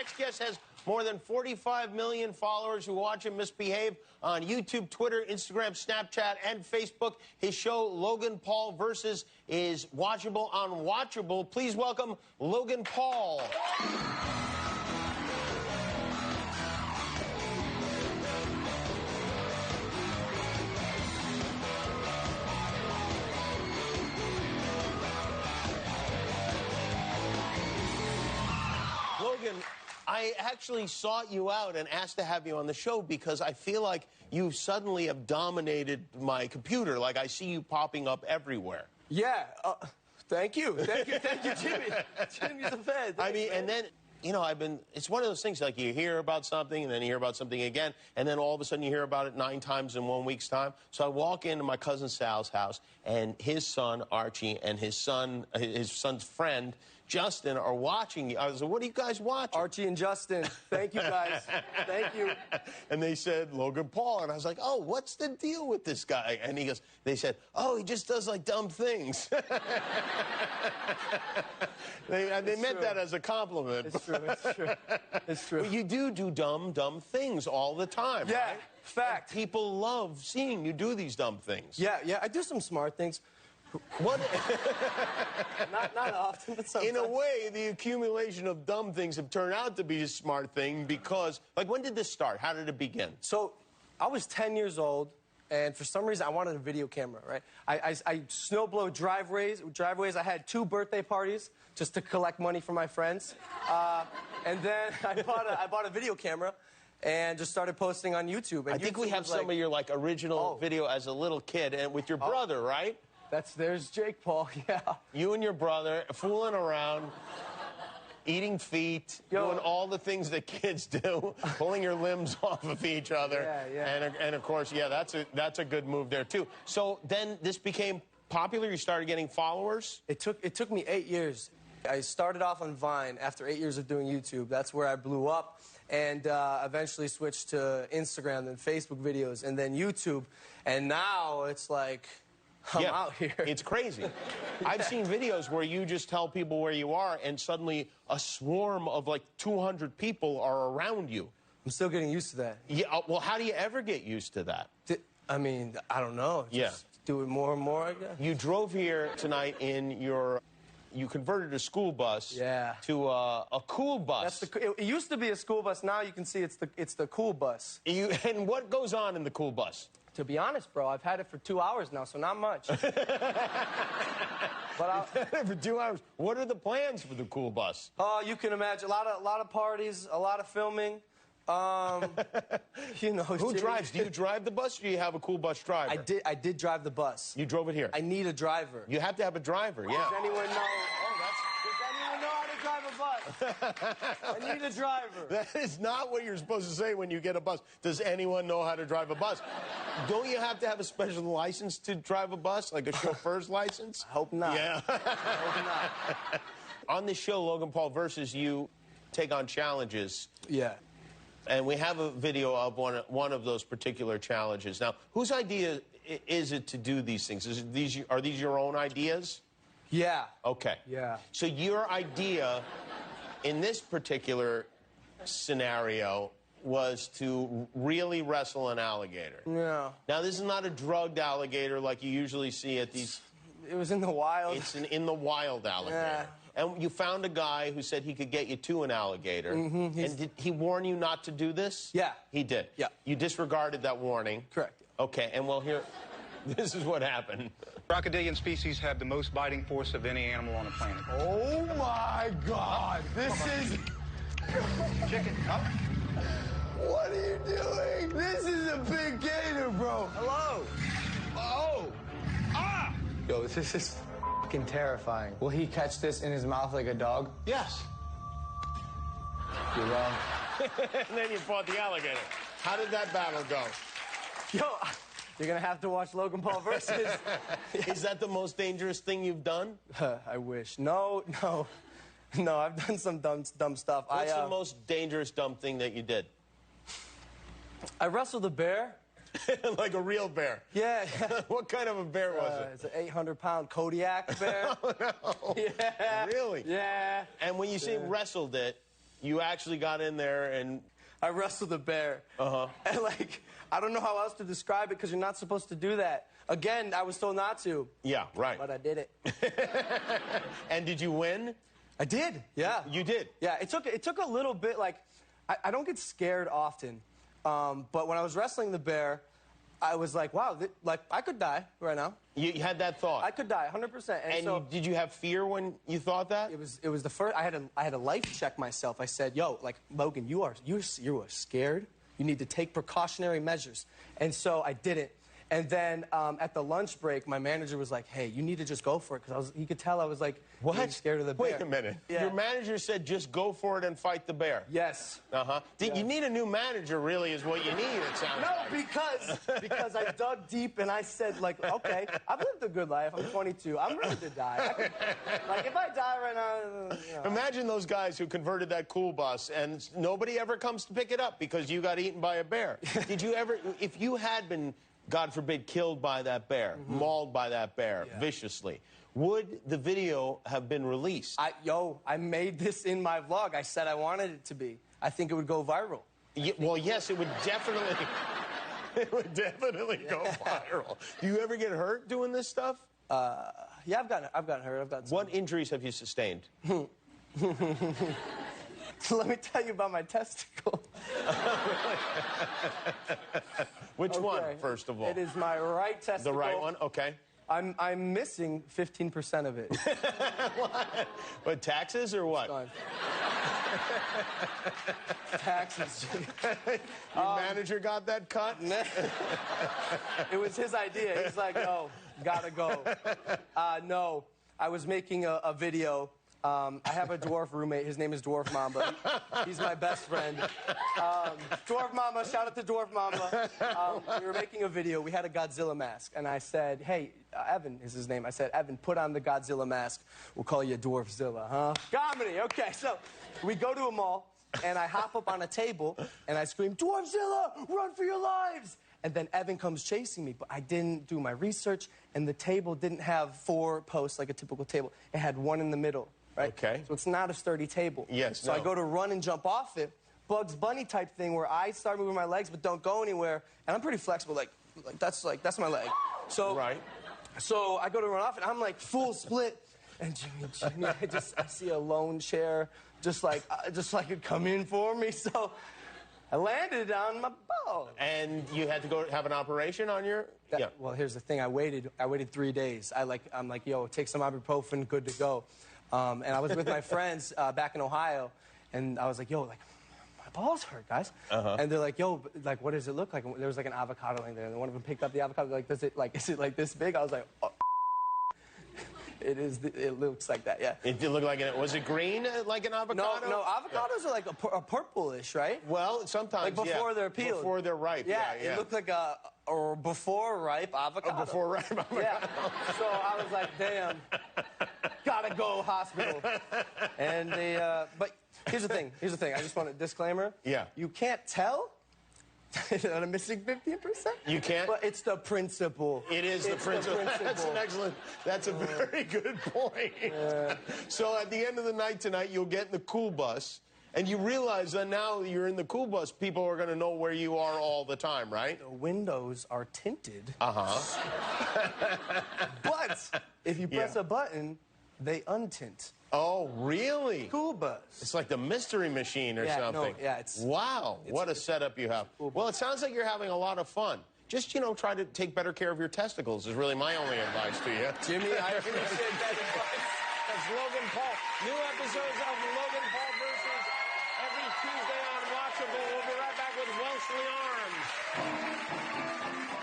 next guest has more than 45 million followers who watch him misbehave on YouTube, Twitter, Instagram, Snapchat, and Facebook. His show, Logan Paul Versus, is watchable on Watchable. Please welcome Logan Paul. Logan, I actually sought you out and asked to have you on the show because I feel like you suddenly have dominated my computer. Like, I see you popping up everywhere. Yeah. Thank you, Jimmy. Jimmy's a fan. I mean, and then, you know, it's one of those things, like you hear about something, and then you hear about something again, and then all of a sudden you hear about it 9 times in 1 week's time. So I walk into my cousin Sal's house, and his son, Archie, and his son's friend, Justin, are watching you. I was like, what are you guys watching? Archie and Justin. Thank you, guys. Thank you. And they said, Logan Paul. And I was like, oh, what's the deal with this guy? And they said, oh, he just does, like, dumb things. They meant that as a compliment. It's true, it's true. It's true. But you do dumb things all the time, yeah, right? fact. And people love seeing you do these dumb things. Yeah, I do some smart things. What? not often, but sometimes. In a way, the accumulation of dumb things have turned out to be a smart thing because, like, when did this start? How did it begin? So, I was 10 years old, and for some reason, I wanted a video camera, right? I snowblow driveways. I had 2 birthday parties just to collect money for my friends. And then I bought a video camera and just started posting on YouTube. And I think we have some of your, like, original video as a little kid and with your brother, right? There's Jake Paul, yeah. You and your brother fooling around, eating feet, doing all the things that kids do, pulling your limbs off of each other. Yeah. And of course, yeah, that's a good move there too. So then this became popular. You started getting followers. It took me 8 years. I started off on Vine after 8 years of doing YouTube. That's where I blew up, and eventually switched to Instagram, then Facebook videos, and then YouTube. And now it's like, I'm out here. It's crazy. I've seen videos where you just tell people where you are, and suddenly a swarm of like 200 people are around you. I'm still getting used to that. Yeah. Well, how do you ever get used to that? I mean, I don't know. Just do it more and more, I guess. You drove here tonight in your... You converted a school bus to a cool bus. It used to be a school bus. Now you can see it's the cool bus. And what goes on in the cool bus? To be honest, bro, I've had it for 2 hours now, so not much. But for 2 hours. What are the plans for the cool bus? You can imagine a lot of parties, a lot of filming. You know, who drives? Do you drive the bus, or do you have a cool bus driver? I did drive the bus. You drove it here. I need a driver. You have to have a driver. Yeah. Does anyone know? Does anyone know how to drive a bus? I need a driver. That is not what you're supposed to say when you get a bus. Does anyone know how to drive a bus? Don't you have to have a special license to drive a bus, like a chauffeur's license? I hope not. Yeah. I hope not. On this show, Logan Paul Versus, you take on challenges. Yeah. And we have a video of one of those particular challenges. Now, whose idea is it to do these things? Are these your own ideas? Yeah. Okay. Yeah. So your idea in this particular scenario was to really wrestle an alligator. Yeah. Now, this is not a drugged alligator like you usually see at these... It was in the wild. It's an in the wild alligator. Yeah. And you found a guy who said he could get you to an alligator. Mm-hmm. And did he warn you not to do this? Yeah. He did? Yeah. You disregarded that warning? Correct. Okay, and well, here, this is what happened. Crocodilian species have the most biting force of any animal on the planet. Oh, my God. This is... Chicken, up. What are you doing? This is a big gator, bro. Hello. Oh. Ah! Yo, this is fucking terrifying. Will he catch this in his mouth like a dog? Yes. You're wrong. And then you fought the alligator. How did that battle go? Yo, you're going to have to watch Logan Paul Versus. Is that the most dangerous thing you've done? I wish. No, I've done some dumb stuff. What's the most dangerous dumb thing that you did? I wrestled a bear. Like a real bear? Yeah. What kind of a bear was it? It's an 800-pound Kodiak bear. Oh, no. Yeah. Really? Yeah. And when you say wrestled it, You actually got in there and... I wrestled a bear. And, like, I don't know how else to describe it because you're not supposed to do that. Again, I was told not to. Yeah, right. But I did it. And did you win? I did, yeah. You did? Yeah, it took a little bit, like, I don't get scared often. But when I was wrestling the bear, I was like, wow, like, I could die right now. You had that thought? I could die, 100%. And so, did you have fear when you thought that? It was the first, I had to life check myself. I said, yo, like, Logan, you are scared. You need to take precautionary measures. And so I didn't. And then at the lunch break, my manager was like, hey, you need to just go for it. Because he could tell I was like, what? Really scared of the bear. Wait a minute. Yeah. Your manager said just go for it and fight the bear. Yes. You need a new manager, really, is what you need, it sounds like. Because I dug deep and I said, like, okay, I've lived a good life. I'm 22. I'm ready to die. Like, if I die right now, you know. Imagine those guys who converted that cool bus and nobody ever comes to pick it up because you got eaten by a bear. Did you ever, if you had been, God forbid, killed by that bear, mauled by that bear viciously, would the video have been released? I made this in my vlog. I said I wanted it to be. I think it would go viral. Well, yes, it would definitely. It would definitely go viral. Do you ever get hurt doing this stuff? Yeah, I've gotten hurt. What injuries have you sustained? Let me tell you about my testicle. Which one, first of all? It is my right testicle. The right one? Okay. I'm missing 15% of it. What? But taxes or what? Taxes. Your manager got that cut? It was his idea. He's like, no, gotta go. No, I was making a video. I have a dwarf roommate. His name is Dwarf Mamba. He's my best friend. Dwarf Mamba, shout out to Dwarf Mamba. We were making a video. We had a Godzilla mask. And I said, hey, Evan is his name. I said, Evan, put on the Godzilla mask. We'll call you Dwarfzilla, huh? Comedy. Okay, so we go to a mall, and I hop up on a table, and I scream, Dwarfzilla, run for your lives! And then Evan comes chasing me, but I didn't do my research, and the table didn't have 4 posts like a typical table. It had 1 in the middle. Right? Okay. So it's not a sturdy table. Yes, So I go to run and jump off it. Bugs Bunny type thing where I start moving my legs but don't go anywhere. And I'm pretty flexible. Like that's my leg. So right. So I go to run off and I'm like full split. And Jimmy, I see a lone chair just like it come in for me. So I landed on my ball. And you had to go have an operation on your... Yeah. Well, here's the thing. I waited 3 days. I'm like, yo, take some ibuprofen, good to go. And I was with my friends back in Ohio, and I was like, yo, like, my balls hurt, guys. And they're like, yo, like, what does it look like? And there was like an avocado laying there, and one of them picked up the avocado, like, is it like this big? I was like, oh. It looks like that, yeah. It did look like it. Was it green like an avocado? No, avocados are like a purplish, right? Well, sometimes, like before they're peeled. Before they're ripe, yeah. It looked like a before ripe avocado. Before ripe avocado. Yeah. So I was like, damn, gotta go hospital. And but here's the thing. I just want a disclaimer. Yeah. You can't tell that I'm missing 15%. You can't? But it's the principle. It is the principle. That's a very good point. So at the end of the night tonight, you'll get in the cool bus, and you realize that now you're in the cool bus, people are going to know where you are all the time, right? The windows are tinted. But if you press a button, they untint. Oh, really? Cool bus. It's like the mystery machine or something. No, yeah, it's... Wow, what a setup you have. Well, it sounds like you're having a lot of fun. Just, try to take better care of your testicles is really my only advice to you. Jimmy, I appreciate that advice. That's Logan Paul. New episodes of Logan Paul versus every Tuesday on Watchable. We'll be right back with Welshly Arms.